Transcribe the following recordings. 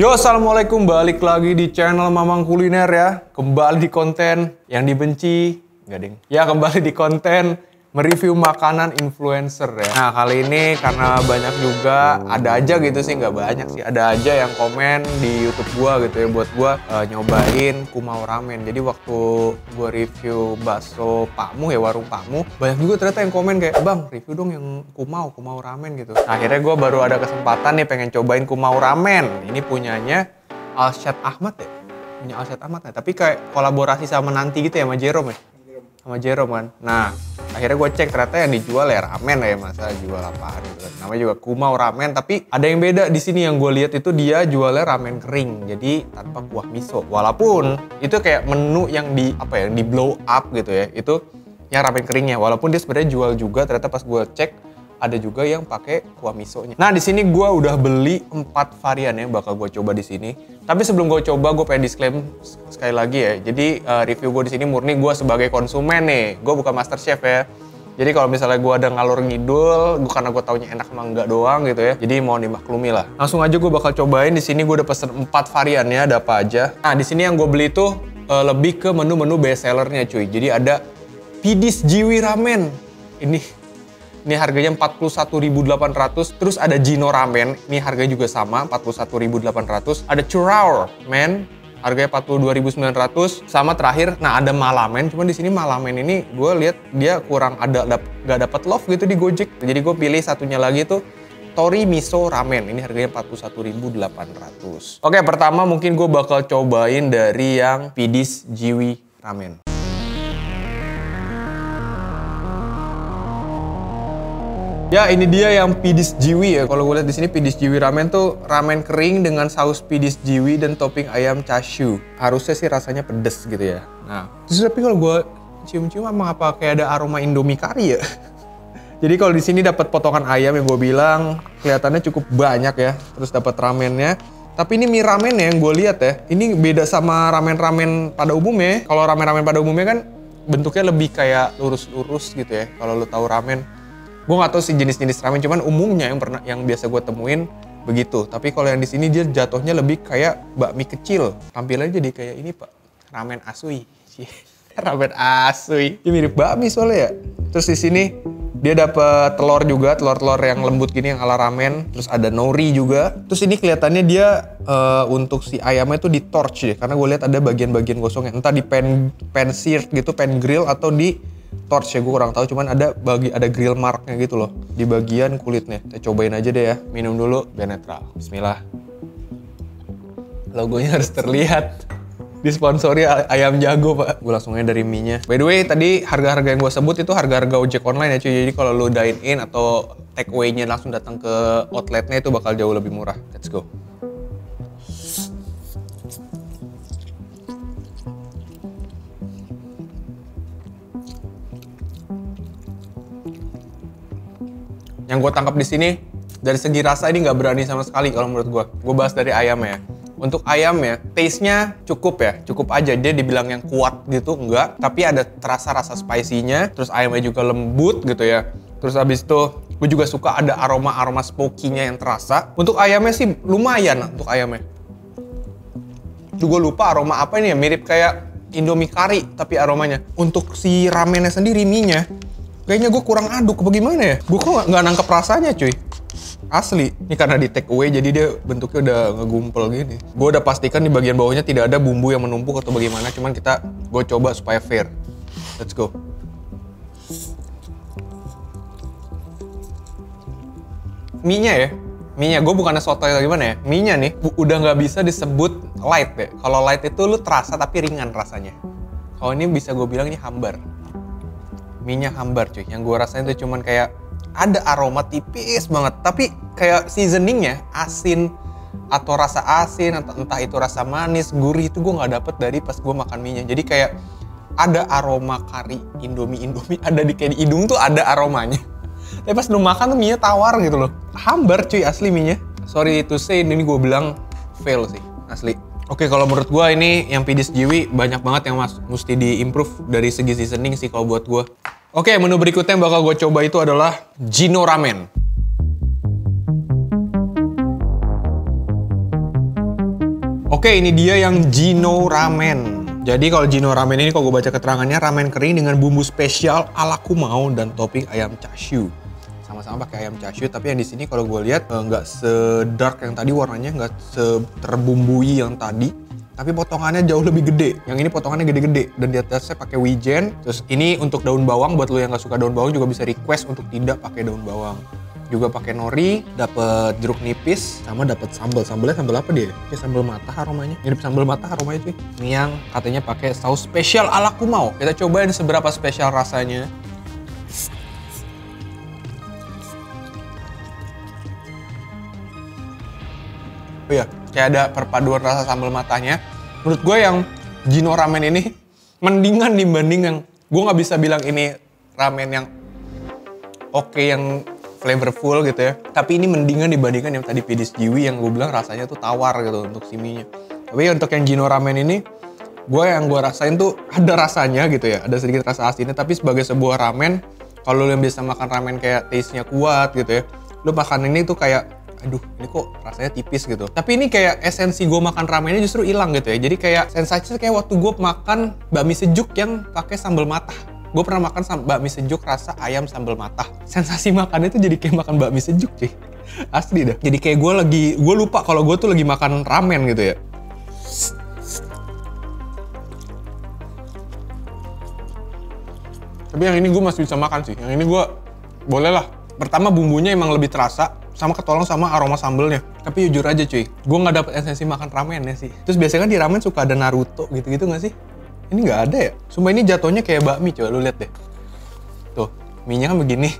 Yo, assalamualaikum, balik lagi di channel Mamang Kuliner ya. Kembali di konten yang dibenci, enggak ding. Ya, kembali di konten mereview makanan influencer ya. Nah, kali ini karena banyak juga, ada aja gitu sih, nggak banyak sih. Ada aja yang komen di YouTube gua gitu ya, buat gua nyobain Kumau Ramen. Jadi waktu gua review bakso Pakmu ya, warung Pakmu, banyak juga ternyata yang komen kayak, "Bang, review dong yang Kumau Ramen" gitu. Nah, akhirnya gua baru ada kesempatan nih pengen cobain Kumau Ramen. Ini punyanya Alsyad Ahmad ya? Punya Alsyad Ahmad ya? Tapi kayak kolaborasi sama Nanti gitu ya, sama Jerome ya? Sama Jerome kan. Nah, akhirnya gue cek ternyata yang dijual ya ramen ya, masa jual apaan gitu kan. Namanya juga Kumau Ramen, tapi ada yang beda di sini yang gue lihat itu dia jualnya ramen kering, jadi tanpa kuah miso. Walaupun itu kayak menu yang di di blow up gitu ya. Itu yang ramen keringnya. Walaupun dia sebenarnya jual juga, ternyata pas gue cek ada juga yang pakai kuah misonya. Nah, di sini gue udah beli 4 varian ya, bakal gue coba di sini. Tapi sebelum gue coba, gue pengen disclaim sekali lagi ya. Jadi review gue di sini murni gue sebagai konsumen nih. Gue bukan master chef ya. Jadi kalau misalnya gue ada ngalur ngidul, karena gue taunya enak sama enggak doang gitu ya. Jadi mau dimaklumi lah. Langsung aja gue bakal cobain. Di sini gue udah pesen 4 varian ya, ada apa aja. Nah, di sini yang gue beli tuh lebih ke menu-menu best sellernya cuy. Jadi ada Pidis Jiwi Ramen. Ini harganya 41.800. Terus ada Jino Ramen, ini harganya juga sama 41.800. Ada Churao Men, harganya 42.900. Sama terakhir, nah ada Malamen. Cuman di sini Malamen ini gue lihat dia kurang gak dapat love gitu di Gojek. Jadi gue pilih satunya lagi tuh Tori Miso Ramen. Ini harganya 41.800. Oke, pertama mungkin gue bakal cobain dari yang Pidis Jiwi Ramen. Ya, ini dia yang Pidis Jiwi ya. Kalau gue lihat di sini Pidis Jiwi Ramen tuh ramen kering dengan saus Pidis Jiwi dan topping ayam chashu. Harusnya sih rasanya pedes gitu ya. Nah, terus tapi kalau gue cium-cium emang apa kayak ada aroma Indomie kari ya. Jadi kalau di sini dapat potongan ayam yang gue bilang kelihatannya cukup banyak ya. Terus dapat ramennya. Tapi ini mie ramennya yang gue lihat ya. Ini beda sama ramen-ramen pada umumnya. Kalau ramen-ramen pada umumnya kan bentuknya lebih kayak lurus-lurus gitu ya. Kalau lo tahu ramen. Gue nggak tahu sih jenis-jenis ramen, cuman umumnya yang biasa gue temuin begitu. Tapi kalau yang di sini dia jatuhnya lebih kayak bakmi kecil. Tampilannya jadi kayak ini pak, ramen asui. Ramen asui. Ini mirip bakmi soalnya ya. Terus di sini dia dapat telur juga, telur yang lembut gini yang ala ramen. Terus ada nori juga. Terus ini kelihatannya dia untuk si ayamnya tuh di torch ya, karena gue lihat ada bagian-bagian gosongnya. Entah di pan seared gitu, pan grill atau di torch ya, gue kurang tahu, cuman ada grill marknya gitu loh di bagian kulitnya. Kita cobain aja deh ya. Minum dulu biar netral. Bismillah. Logonya harus terlihat. Disponsori ayam jago pak. Gue langsung aja dari mie-nya. By the way, tadi harga-harga yang gue sebut itu harga-harga ojek online ya cuy. Jadi kalau lo dine in atau take away-nya langsung datang ke outletnya itu bakal jauh lebih murah. Let's go. Yang gue tangkap di sini dari segi rasa ini nggak berani sama sekali kalau menurut gue. Gue bahas dari ayamnya ya. Untuk ayamnya, taste-nya cukup ya, cukup aja. Dia dibilang yang kuat gitu, enggak. Tapi ada terasa rasa spicy-nya, terus ayamnya juga lembut gitu ya. Terus habis itu, gue juga suka ada aroma smoky-nya yang terasa. Untuk ayamnya sih lumayan untuk ayamnya. Gue lupa aroma apa ini ya, mirip kayak Indomie kari tapi aromanya. Untuk si ramennya sendiri, mie-nya, kayaknya gue kurang aduk, bagaimana ya? Gue kok nggak nangkep rasanya cuy. Asli. Ini karena di take away jadi dia bentuknya udah ngegumpel gini. Gue udah pastikan di bagian bawahnya tidak ada bumbu yang menumpuk atau bagaimana. Cuman gue coba supaya fair. Let's go. Mie-nya ya. Mie-nya, gue bukannya sotoy atau gimana ya. Mie-nya nih udah nggak bisa disebut light ya. Kalau light itu lu terasa tapi ringan rasanya. Kalau ini bisa gue bilang ini hambar. Mie-nya hambar cuy. Yang gue rasain tuh cuman kayak ada aroma tipis banget, tapi kayak seasoningnya asin atau rasa asin atau entah itu rasa manis, gurih itu gue nggak dapet dari pas gue makan mie-nya. Jadi kayak ada aroma kari Indomie ada di kayak di hidung tuh ada aromanya. Tapi pas lu makan tuh mie-nya tawar gitu loh. Hambar cuy asli mie-nya. Sorry to say ini gue bilang fail sih asli. Oke, kalau menurut gue ini yang Pidis Jiwi banyak banget yang mesti di-improve dari segi seasoning sih kalau buat gue. Oke, menu berikutnya yang bakal gue coba itu adalah Jino Ramen. Oke, ini dia yang Jino Ramen. Jadi kalau Jino Ramen ini kalau gue baca keterangannya, ramen kering dengan bumbu spesial ala Kumao dan topping ayam chashu. Sama-sama pakai ayam chashu, tapi yang di sini kalau gue lihat nggak sedark yang tadi warnanya, nggak terbumbui yang tadi. Tapi potongannya jauh lebih gede. Yang ini potongannya gede-gede dan di atasnya pakai wijen. Terus ini untuk daun bawang, buat lo yang nggak suka daun bawang juga bisa request untuk tidak pakai daun bawang. Juga pakai nori, dapat jeruk nipis, sama dapat sambal. Sambalnya sambal apa dia? Kayak sambal matah aromanya. Mirip sambal matah aromanya cuy. Ini yang katanya pakai saus spesial ala Kumao. Kita cobain seberapa spesial rasanya. Oh iya, kayak ada perpaduan rasa sambal matahnya. Menurut gue yang Jino Ramen ini mendingan dibanding yang, gue nggak bisa bilang ini ramen yang oke, yang flavorful gitu ya. Tapi ini mendingan dibandingkan yang tadi Pidis Jiwi yang gue bilang rasanya tuh tawar gitu untuk siminya. Tapi untuk yang Jino Ramen ini, yang gue rasain tuh ada rasanya gitu ya. Ada sedikit rasa asinnya, tapi sebagai sebuah ramen, kalau lo yang biasa makan ramen kayak taste-nya kuat gitu ya, lo makan ini tuh kayak, aduh ini kok rasanya tipis gitu. Tapi ini kayak esensi gue makan ramennya justru hilang gitu ya. Jadi kayak sensasinya kayak waktu gue makan bakmi sejuk yang pakai sambal matah. Gue pernah makan bakmi sejuk rasa ayam sambal matah. Sensasi makannya tuh jadi kayak makan bakmi sejuk cuy. Asli dah. Jadi kayak gue lupa kalau gue tuh lagi makan ramen gitu ya. Tapi yang ini gue masih bisa makan sih. Yang ini gue boleh lah. Pertama bumbunya emang lebih terasa, sama ketolong sama aroma sambelnya. Tapi jujur aja cuy, gue nggak dapet esensi makan ramennya sih. Terus biasanya kan di ramen suka ada Naruto gitu-gitu nggak sih? Ini nggak ada ya? Sumpah ini jatuhnya kayak bakmi, coba lu lihat deh. Tuh, mie-nya kan begini,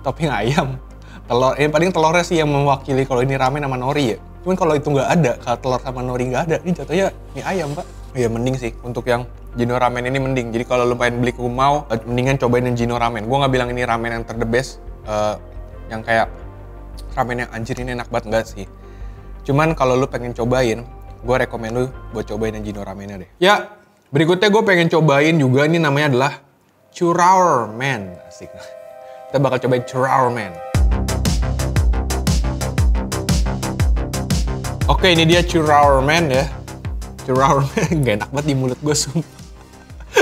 topping ayam, telur. Paling telurnya sih yang mewakili kalau ini ramen sama nori ya. Cuman kalau itu nggak ada, kalau telur sama nori nggak ada, ini jatuhnya mie ayam pak. Iya mending sih untuk yang Jino Ramen ini mending. Jadi kalau lu pengen beli Kumao, mendingan cobain yang Jino Ramen. Gue nggak bilang ini ramen yang the best, yang kayak ramen yang anjir ini enak banget, enggak sih. Cuman kalau lu pengen cobain, gue rekomen lu buat cobain yang Jino Ramennya deh. Ya, berikutnya gue pengen cobain juga, ini namanya adalah Churamen. Asik. Kita bakal cobain Churamen. Oke, ini dia Churamen ya. Churamen gak enak banget di mulut gue, sumpah.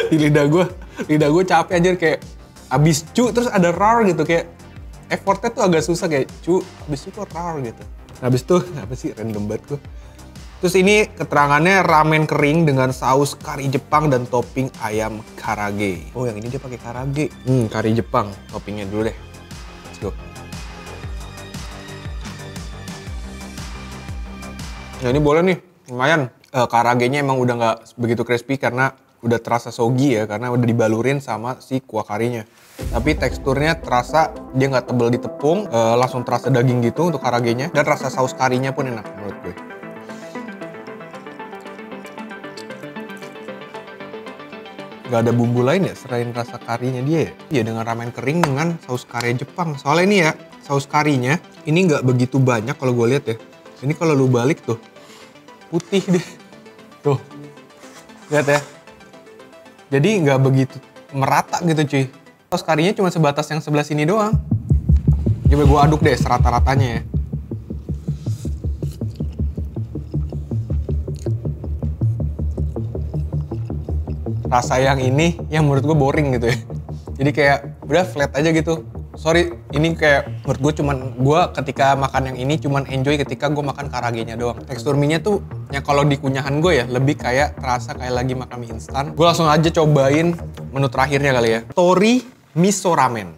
Di lidah gue capek anjir, kayak abis cu terus ada rar gitu, kayak effortnya tuh agak susah, kayak cu abis itu kok rar gitu. Habis tuh apa sih, random banget gue. Terus ini keterangannya ramen kering dengan saus kari Jepang dan topping ayam karage. Oh yang ini dia pakai karage. Kari Jepang, toppingnya dulu deh. Let's go. Nah ini boleh nih, lumayan. Karagenya emang udah nggak begitu crispy karena udah terasa soggy ya, karena udah dibalurin sama si kuah karinya. Tapi teksturnya terasa, dia nggak tebel di tepung, langsung terasa daging gitu untuk karagenya. Dan rasa saus karinya pun enak menurut gue. Gak ada bumbu lain ya selain rasa karinya dia ya? Iya, dengan ramen kering dengan saus kari Jepang. Soalnya ini ya, saus karinya ini nggak begitu banyak kalau gue lihat ya. Ini kalau lu balik tuh, putih deh. Tuh, lihat ya. Jadi nggak begitu merata gitu cuy. Saus karinya cuma sebatas yang sebelah sini doang. Coba gue aduk deh serata-ratanya ya. Rasa yang ini yang menurut gue boring gitu ya. Jadi kayak udah flat aja gitu. Sorry, ini kayak menurut gue cuman, gue ketika makan yang ini cuman enjoy ketika gue makan karagenya doang. Tekstur mie-nya tuh yang kalau di kunyahan gue ya lebih kayak terasa kayak lagi makan mie instan. Gue langsung aja cobain menu terakhirnya kali ya. Tori Miso Ramen.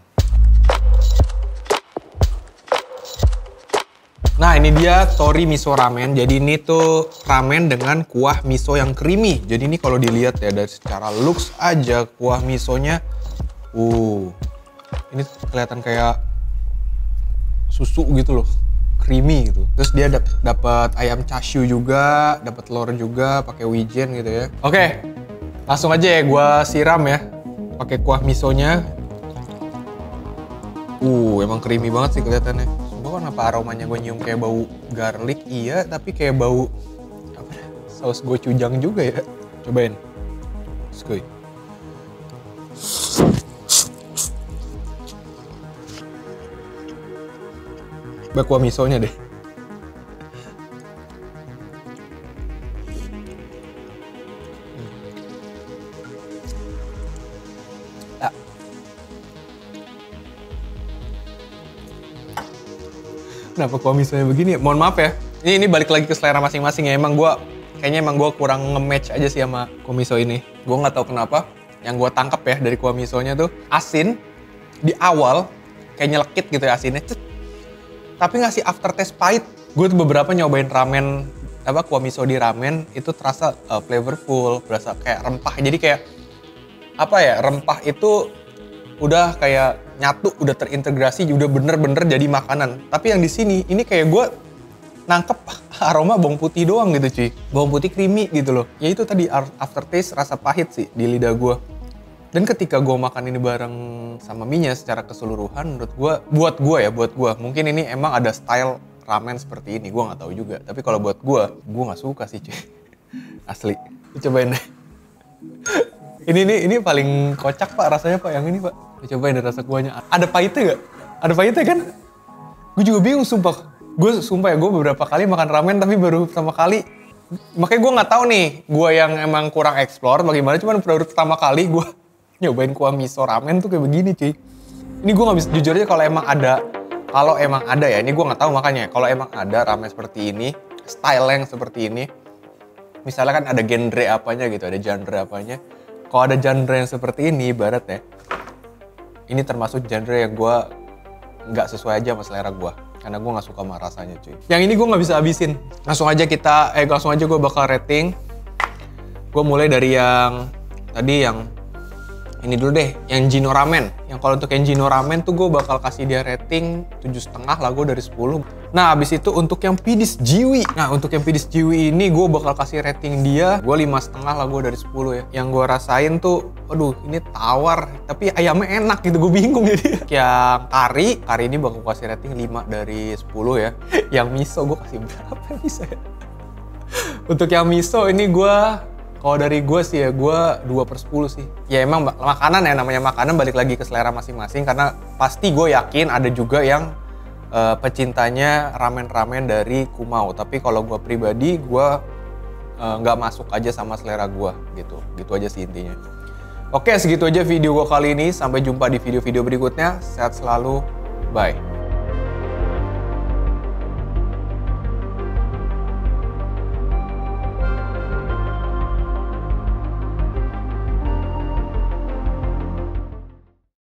Nah ini dia Tori Miso Ramen. Jadi ini tuh ramen dengan kuah miso yang creamy. Jadi ini kalau dilihat ya dari secara looks aja kuah misonya, ini kelihatan kayak susu gitu loh, creamy gitu. Terus dia dapat ayam chashu juga, dapat telur juga, pakai wijen gitu ya. Oke, langsung aja ya gue siram ya, pakai kuah misonya. Emang creamy banget sih kelihatannya. Kenapa aromanya gue nyium kayak bau garlic, iya, tapi kayak bau apa, saus gochujang juga ya. Cobain. Skuy. Coba kuah misonya deh. Kenapa kuamisonya begini? Mohon maaf ya. Ini balik lagi ke selera masing-masing ya. Kayaknya emang gue kurang nge-match aja sih sama kuamiso ini. Gue nggak tahu kenapa. Yang gue tangkap ya dari kuamisonya tuh asin di awal kayak nyelekit gitu ya asinnya. Tapi ngasih aftertaste pahit. Gue tuh beberapa nyobain ramen kuamiso di ramen itu terasa flavorful, berasa kayak rempah. Jadi kayak rempah itu udah kayak nyatu, udah terintegrasi, udah bener-bener jadi makanan. Tapi yang di sini ini kayak gue nangkep aroma bawang putih doang gitu cuy. Bawang putih creamy gitu loh. Ya itu tadi aftertaste rasa pahit sih di lidah gue. Dan ketika gue makan ini bareng sama mie-nya secara keseluruhan, menurut gue, buat gue, mungkin ini emang ada style ramen seperti ini, gue nggak tahu juga. Tapi kalau buat gue nggak suka sih cuy. Asli. Cobain deh. Ini paling kocak pak rasanya pak, yang ini pak. Cobain deh rasa kuahnya. Ada pahitnya nggak? Ada pahitnya kan? Gue juga bingung sumpah. Gue beberapa kali makan ramen tapi baru pertama kali. Makanya gue nggak tahu nih, gue yang emang kurang explore bagaimana. Cuman baru pertama kali gue nyobain kuah miso ramen tuh kayak begini cuy. Ini gue nggak bisa, jujur aja kalau emang ada ya, ini gue nggak tahu makanya. Kalau emang ada ramen seperti ini, style yang seperti ini, misalnya kan ada genre apanya gitu, ada genre apanya. Kalau ada genre yang seperti ini, ibarat ya, ini termasuk genre yang gue nggak sesuai aja sama selera gue. Karena gue nggak suka sama rasanya cuy. Yang ini gue nggak bisa habisin. Langsung aja gue bakal rating. Gue mulai dari yang tadi yang ini dulu deh, yang Jino Ramen. Yang kalau untuk yang Jino Ramen tuh gue bakal kasih dia rating 7,5 lah gue dari 10. Nah abis itu untuk yang Pidis Jiwi. Nah untuk yang Pidis Jiwi ini gue bakal kasih rating dia, gue 5,5 lah gue dari 10 ya. Yang gue rasain tuh, aduh ini tawar, tapi ayamnya enak gitu, gue bingung jadi. Yang kari ini bakal kasih rating 5 dari 10 ya. Yang miso gue kasih berapa miso ya? Untuk yang miso ini kalau dari gue sih ya, gue 2/10 sih. Ya emang makanan ya, namanya makanan balik lagi ke selera masing-masing. Karena pasti gue yakin ada juga yang pecintanya ramen-ramen dari Kumau. Tapi kalau gue pribadi, gue nggak masuk aja sama selera gue gitu. Gitu aja sih intinya. Oke, segitu aja video gue kali ini. Sampai jumpa di video-video berikutnya. Sehat selalu. Bye.